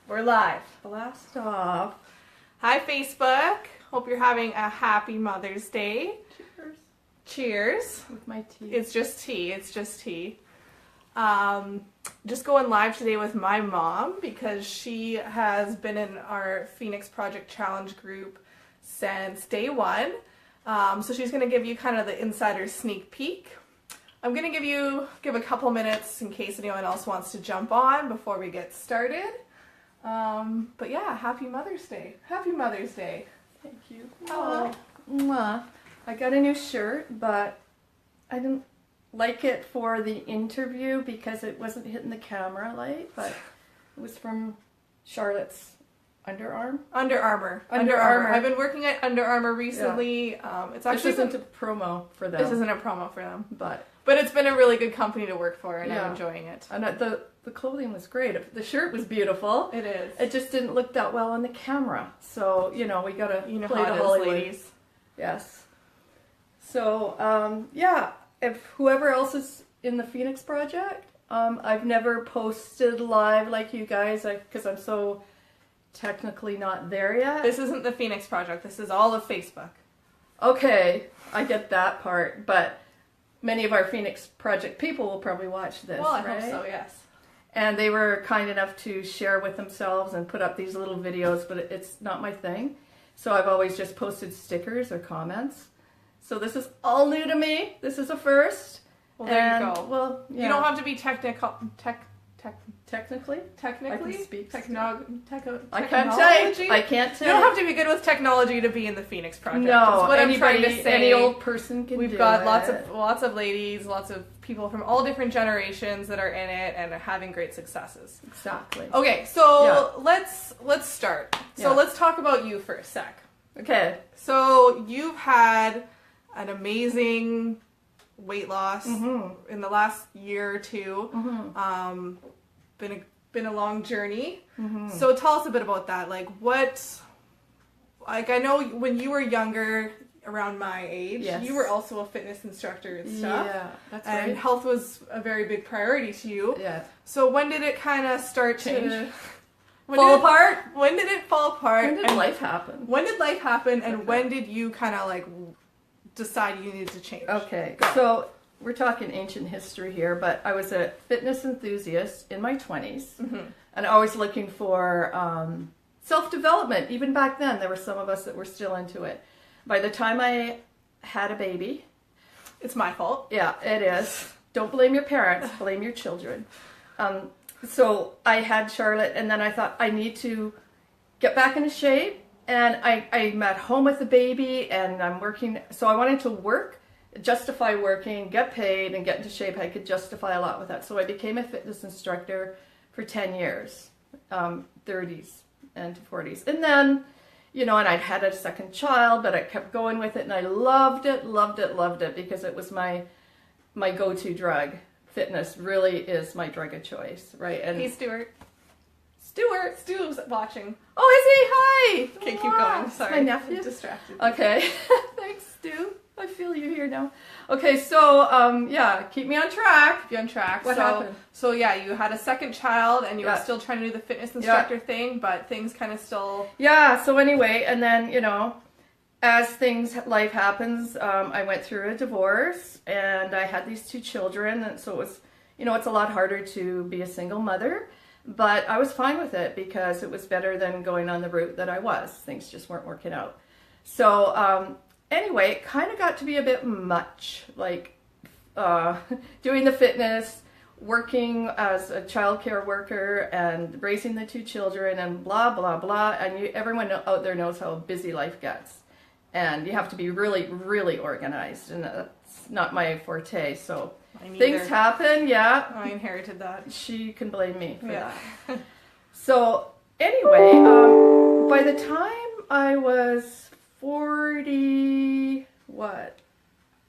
We're live. Blast off. Hi, Facebook. Hope you're having a happy Mother's Day. Cheers. Cheers. With my tea. It's just tea. It's just tea. Just going live today with my mom because she has been in our Phoenix Project Challenge group since day one. So she's going to give you kind of the insider sneak peek. I'm going to give a couple minutes in case anyone else wants to jump on before we get started. But yeah, happy Mother's Day. Happy Mother's Day. Thank you. Oh. Mwah. I got a new shirt, but I didn't like it for the interview because it wasn't hitting the camera light, but it was from Charlotte's Under Armour. Under Armour. I've been working at Under Armour recently. Yeah. It's actually this isn't a promo for them. This isn't a promo for them. But it's been a really good company to work for, and yeah. I'm enjoying it. And the clothing was great. The shirt was beautiful. It is. It just didn't look that well on the camera. So, we gotta play the how it is, Hollywood. ladies. Yes. So, yeah, if whoever else is in the Phoenix Project, I've never posted live like you guys, because I'm so technically not there yet. This isn't the Phoenix Project. This is all of Facebook. Okay, I get that part, but many of our Phoenix Project people will probably watch this, Well, I right? hope so, yes. And they were kind enough to share with themselves and put up these little videos, but it's not my thing. So I've always just posted stickers or comments. So this is all new to me. This is a first. Well, there you go. Well, yeah. You don't have to be technically. I can speak. I can't type. I can't type. You don't have to be good with technology to be in the Phoenix Project. No, that's what I'm trying to say. Any old person can do it. We've got lots of ladies, lots of people from all different generations that are in it and are having great successes. Exactly. Okay, so let's start. So let's talk about you for a sec. Okay. So you've had an amazing weight loss in the last year or two. Mm-hmm. Been a long journey. Mm-hmm. So tell us a bit about that. I know when you were younger, around my age, you were also a fitness instructor and stuff. Yeah, that's right. And health was a very big priority to you. Yeah. So when did it kind of start to fall apart? When did it fall apart? When did life happen? When did life happen, and when did you kind of decide you needed to change? Okay, so we're talking ancient history here, but I was a fitness enthusiast in my 20s, and always looking for self-development. Even back then, there were some of us that were still into it. By the time I had a baby... It's my fault. Yeah, it is. Don't blame your parents, blame your children. So I had Charlotte, and then I thought, I need to get back into shape, and I'm at home with the baby, and I'm working, so I wanted to work, justify working, get paid, and get into shape. I could justify a lot with that. So I became a fitness instructor for 10 years, 30s and 40s. And then, and I'd had a second child, but I kept going with it, and I loved it, because it was my go-to drug. Fitness really is my drug of choice, right? And hey, Stuart. Stu's watching. Oh, is he? Hi! Okay, keep going. Sorry. My nephew? I'm distracted. Okay. Thanks, Stu. I feel you here now. Okay, so, keep me on track. Be on track. What happened? So, you had a second child, and you were still trying to do the fitness instructor thing, but things kind of still... Yeah, so anyway, and then, as life happens, I went through a divorce, and I had these 2 children, and so it was, it's a lot harder to be a single mother, but I was fine with it because it was better than going on the route that I was. Things just weren't working out. So, anyway, it kind of got to be a bit much, doing the fitness, working as a childcare worker, and raising the 2 children, and blah, blah, blah, and everyone out there knows how busy life gets. And you have to be really, really organized, and that's not my forte, so things happen, I inherited that. She can blame me for that. So, anyway, by the time I was 40,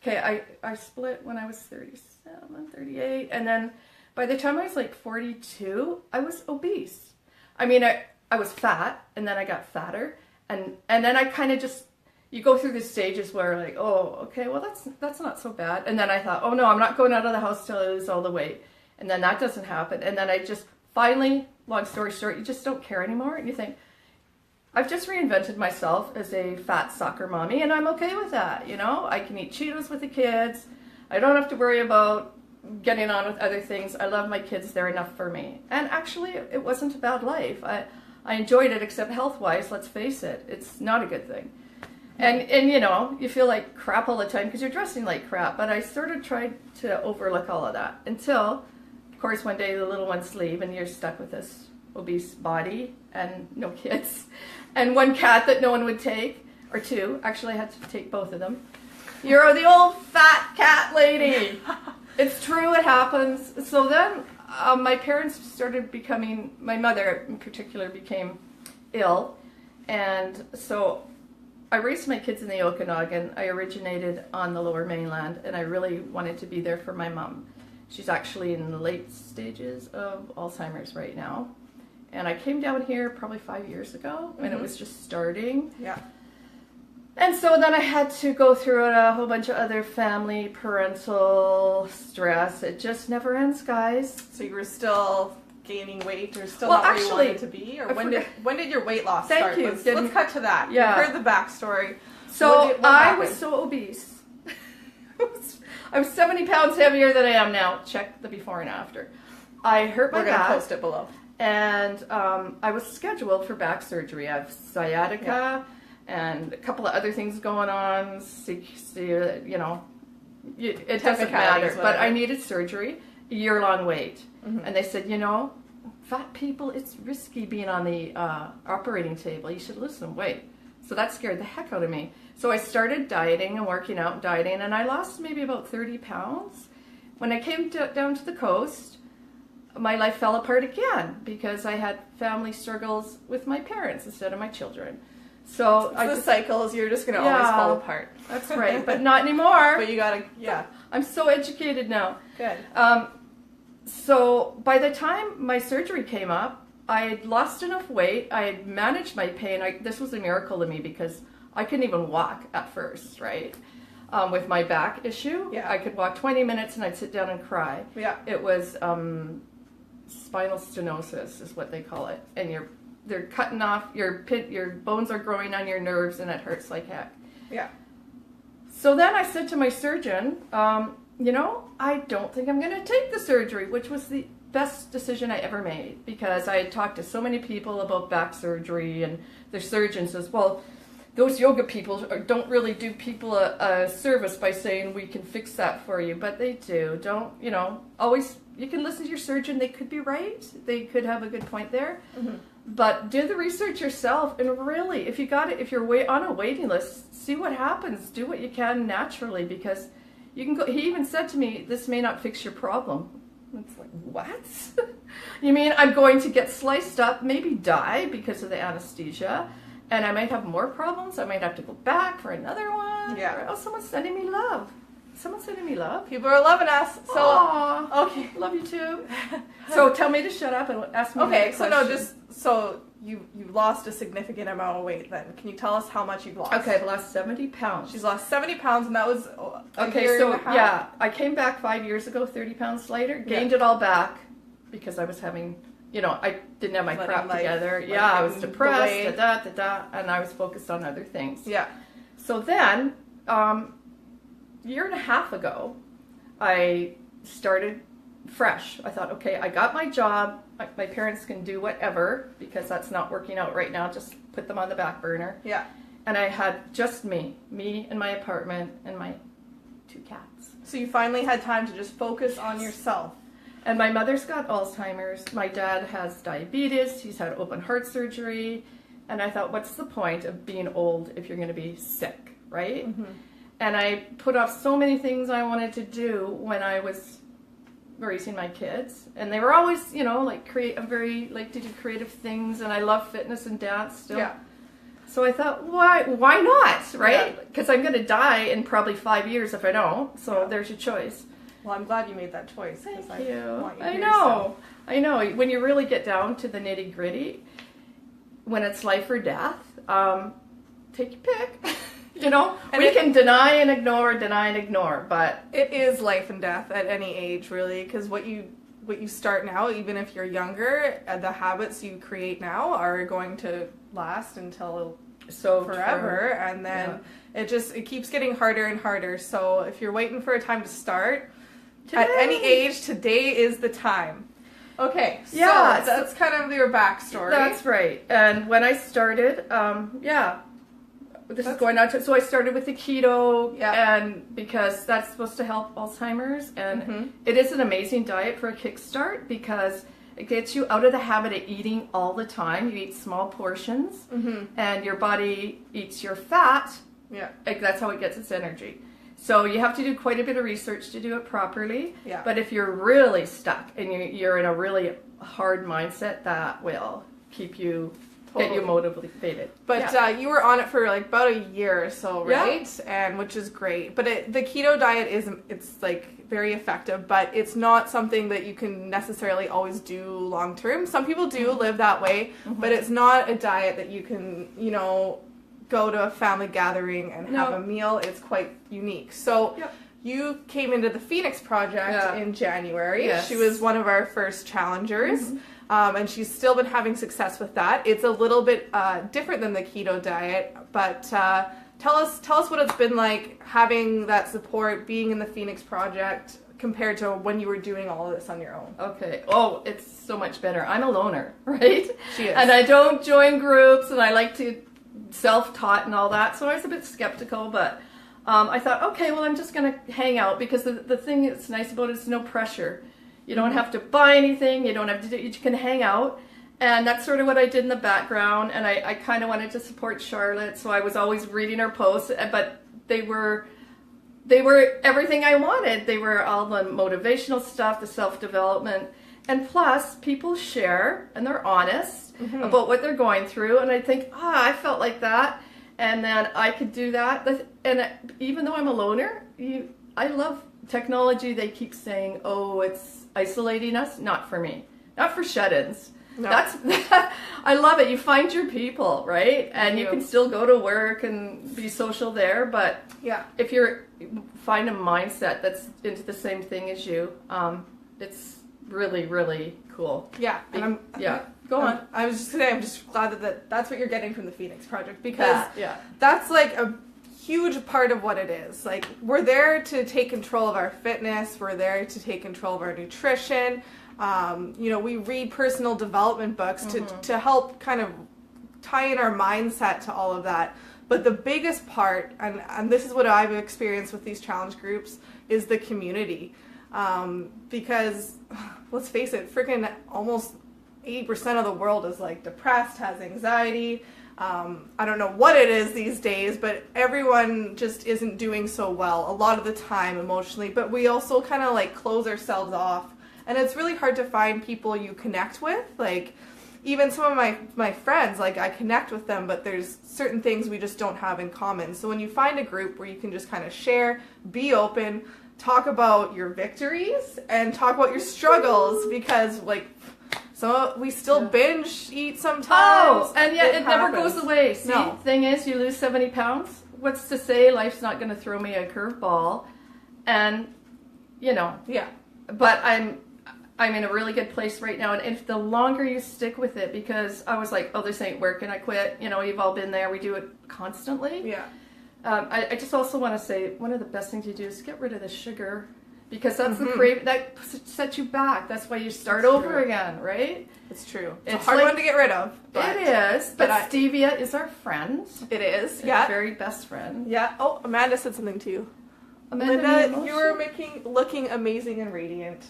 Okay, I split when I was 37, 38, and then by the time I was 42, I was obese. I mean, I was fat, and then I got fatter, and then I kind of just... You go through the stages where okay, well that's not so bad. And then I thought, oh no, I'm not going out of the house till I lose all the weight. And then that doesn't happen. And then I just finally long story short, you just don't care anymore. And you think, I've just reinvented myself as a fat soccer mommy, and I'm okay with that. You know, I can eat Cheetos with the kids. I don't have to worry about getting on with other things. I love my kids. They're enough for me. And actually, it wasn't a bad life. I enjoyed it, except health-wise, let's face it, it's not a good thing. And you know, you feel like crap all the time because you're dressing like crap. But I sort of tried to overlook all of that until, of course, one day the little ones leave and you're stuck with this obese body and no kids. And one cat that no one would take, or two. Actually, I had to take both of them. You're the old fat cat lady. It's true, it happens. So then my parents started becoming, my mother in particular became ill. And so I raised my kids in the Okanagan. I originated on the Lower Mainland, and I really wanted to be there for my mom. She's actually in the late stages of Alzheimer's right now. And I came down here probably 5 years ago when it was just starting. Yeah. And so then I had to go through a whole bunch of other family, parental stress. It just never ends, guys. So you were still gaining weight, or still Well, not where you actually, wanted to be, or when did your weight loss Thank start? you. Let's cut to that. Yeah. You heard the backstory. So What I happened? was so obese. I was 70 pounds heavier than I am now. Check the before and after. I hurt my We're gonna back. post it below. And I was scheduled for back surgery. I have sciatica and a couple of other things going on. You know, it doesn't matter. But I needed surgery, a year-long wait. And they said, you know, fat people, it's risky being on the operating table. You should lose some weight. So that scared the heck out of me. So I started dieting and working out and dieting, and I lost maybe about 30 pounds. When I came down to the coast, my life fell apart again because I had family struggles with my parents instead of my children. So the cycles, you're just going to always fall apart. That's right, but not anymore. But you got to, I'm so educated now. Good. So by the time my surgery came up, I had lost enough weight. I had managed my pain. This was a miracle to me because I couldn't even walk at first, right? With my back issue. Yeah. I could walk 20 minutes and I'd sit down and cry. Yeah. It was spinal stenosis is what they call it. And they're cutting off, your bones are growing on your nerves and it hurts like heck. Yeah. So then I said to my surgeon, you know, I don't think I'm going to take the surgery, which was the best decision I ever made because I had talked to so many people about back surgery and their surgeon says, well, those yoga people don't really do people a service by saying we can fix that for you, but they do. Don't, you know, always, you can listen to your surgeon. They could be right. They could have a good point there. But do the research yourself and really, if you're on a waiting list, see what happens. Do what you can naturally because you can go. He even said to me, this may not fix your problem. It's like, what? You mean I'm going to get sliced up, maybe die because of the anesthesia, and I might have more problems? I might have to go back for another one? Yeah. Oh, someone's sending me love. Someone's sending me love. People are loving us. So, Aww. okay. Love you too. So tell me to shut up and ask me Okay, another so no, question. so you lost a significant amount of weight then. Can you tell us how much you've lost? Okay, I've lost 70 pounds. She's lost 70 pounds and that was a Okay, year so and a half. yeah, I came back 5 years ago, 30 pounds lighter, gained it all back because I was having, you know, I didn't have my Letting crap life, together. like, Yeah, I was in depressed, the way. and I was focused on other things. Yeah. So then, year and a half ago, I started fresh. I thought, okay, I got my job. My parents can do whatever because that's not working out right now. Just put them on the back burner. Yeah. And I had just me and my apartment and my 2 cats. So you finally had time to just focus on yourself. And my mother's got Alzheimer's. My dad has diabetes. He's had open heart surgery. And I thought, what's the point of being old if you're going to be sick, right? And I put off so many things I wanted to do when I was raising my kids. And they were always, you know, like I'm very like to do creative things. And I love fitness and dance still. Yeah. So I thought, why not, right? Because I'm going to die in probably 5 years if I don't. So there's your choice. Well, I'm glad you made that choice. Thank I you. want you to I hear know. yourself. I know. When you really get down to the nitty gritty, when it's life or death, take your pick. You know, And we can deny and ignore, but It is life and death at any age, really, because what you what you start now, even if you're younger, the habits you create now are going to last until forever. True. And then it keeps getting harder and harder. So if you're waiting for a time to start, at any age, today is the time. Okay, so that's kind of your backstory. That's right. And when I started, this is going on to, so I started with the keto, and because that's supposed to help Alzheimer's, and it is an amazing diet for a kickstart because it gets you out of the habit of eating all the time. You eat small portions, and your body eats your fat. Yeah, like that's how it gets its energy. So you have to do quite a bit of research to do it properly. Yeah. But if you're really stuck and you're in a really hard mindset, that will keep you. Get you motivated. But you were on it for like about a year or so, right? Yeah. And which is great. But the keto diet it's like very effective, but it's not something that you can necessarily always do long term. Some people do live that way, but it's not a diet that you can, go to a family gathering and have a meal. It's quite unique. So you came into the Phoenix Project in January. Yes. She was one of our first challengers. And she's still been having success with that. It's a little bit different than the keto diet, but tell us what it's been like having that support, being in the Phoenix Project compared to when you were doing all of this on your own. Okay. Oh, it's so much better. I'm a loner, right? She is. And I don't join groups, and I like to self-taught and all that, so I was a bit skeptical, but I thought, okay, well, I'm just going to hang out because the thing that's nice about it is no pressure. You don't have to buy anything. You don't have to do. You can hang out, and that's sort of what I did in the background. And I kind of wanted to support Charlotte, so I was always reading her posts. But they were everything I wanted. They were all the motivational stuff, the self-development, and plus people share and they're honest about what they're going through. And I think, I felt like that, and then I could do that. And even though I'm a loner, I love technology. They keep saying, oh, it's isolating us. Not for me. Not for shut-ins. No. I love it. You find your people, right? And you can still go to work and be social there, but if find a mindset that's into the same thing as you, it's really, really cool. Yeah. And go on. I was just saying, I'm just glad that's what you're getting from the Phoenix Project, because that's like a huge part of what it is. Like, we're there to take control of our fitness. We're there to take control of our nutrition. We read personal development books to help kind of tie in our mindset to all of that. But the biggest part, and this is what I've experienced with these challenge groups, is the community. Because, let's face it, freaking almost 80% of the world is like depressed, has anxiety. I don't know what it is these days, but everyone just isn't doing so well a lot of the time emotionally. But we also kind of like close ourselves off, and it's really hard to find people you connect with. Like, even some of my friends, like, I connect with them, but there's certain things we just don't have in common. So when you find a group where you can just kind of share, be open, talk about your victories and talk about your struggles, because like, so we still binge eat sometimes. Oh, and yet it never goes away. See, the thing is, you lose 70 pounds. What's to say life's not going to throw me a curveball? And, but I'm in a really good place right now. And if the longer you stick with it, because I was like, oh, this ain't working, I quit. You've all been there. We do it constantly. Yeah. I just also want to say, one of the best things you do is get rid of the sugar. Because that's the craving that sets you back. That's why you start over again, right? It's true. It's a hard one to get rid of. It is. But stevia is our friend. It is. It's our very best friend. Yeah. Oh, Amanda said something to you. Amanda, you were looking amazing and radiant.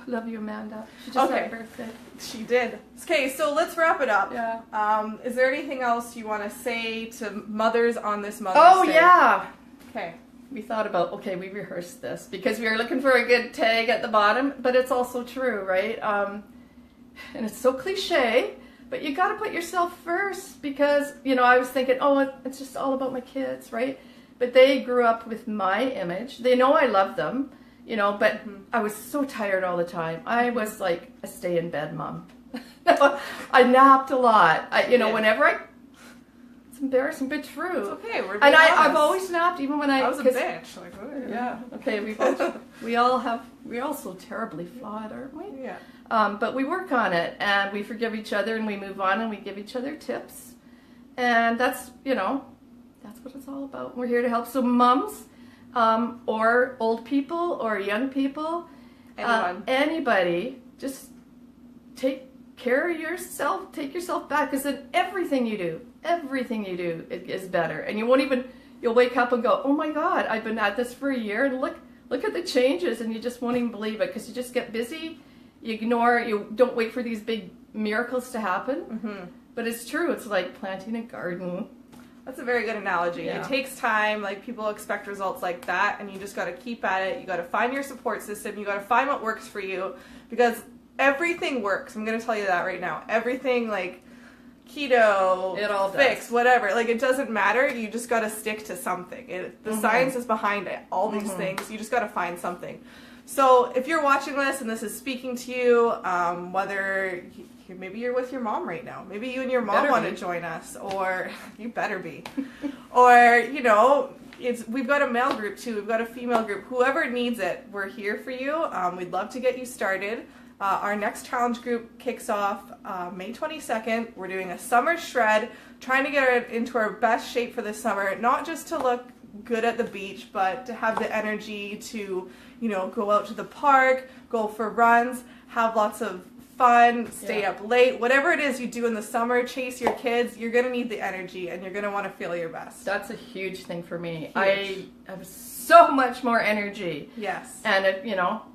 Love you, Amanda. She just had her birthday. She did. Okay, so let's wrap it up. Yeah. Is there anything else you want to say to mothers on this Mother's Day? Oh, yeah. Okay. We thought about, we rehearsed this because we were looking for a good tag at the bottom, but it's also true, right? And it's so cliche, but you got to put yourself first, because, I was thinking, it's just all about my kids, right? But they grew up with my image. They know I love them, but I was so tired all the time. I was like a stay-in-bed mom. I napped a lot. Whenever I It's embarrassing, but true. It's okay. We're being And honest. I've always snapped, even when I was a bitch. Like, yeah. Okay. We're all so terribly flawed, aren't we? Yeah. But we work on it, and we forgive each other, and we move on, and we give each other tips, and that's what it's all about. We're here to help. So moms, or old people, or young people, anybody, just take care of yourself. Take yourself back, because then everything you do is better, and you'll wake up and go, oh my God, I've been at this for a year, and look at the changes, and you just won't even believe it, because you just get busy. You don't wait for these big miracles to happen. Mm-hmm. But it's true. It's like planting a garden. That's a very good analogy. Yeah. It takes time. Like, people expect results like that, and you just got to keep at it. You got to find your support system. You got to find what works for you, because everything works. I'm going to tell you that right now. Everything, like keto, it all fix, whatever. Like, it doesn't matter. You just got to stick to something. The science is behind it. All these things. You just got to find something. So if you're watching this and this is speaking to you, whether maybe you're with your mom right now, maybe you and your mom want to join us, or you better be, or we've got a male group too, we've got a female group, whoever needs it, we're here for you. We'd love to get you started. Our next challenge group kicks off May 22nd. We're doing a summer shred, trying to get it into our best shape for this summer, not just to look good at the beach, but to have the energy to go out to the park, go for runs, have lots of fun, stay up late, whatever it is you do in the summer, chase your kids. You're gonna need the energy, and you're gonna want to feel your best. That's a huge thing for me. Huge. I have so much more energy. Yes. And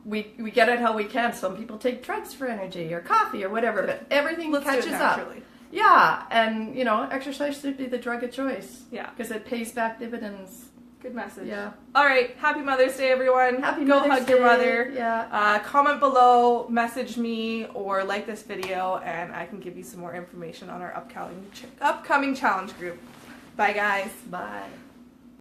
we get it how we can. Some people take drugs for energy or coffee or whatever, but everything catches up. Yeah, and exercise should be the drug of choice. Yeah, because it pays back dividends. Good message. Yeah. All right. Happy Mother's Day, everyone. Happy Go Mother's hug Day. your mother. Yeah. Comment below, message me, or like this video, and I can give you some more information on our upcoming challenge group. Bye, guys. Bye.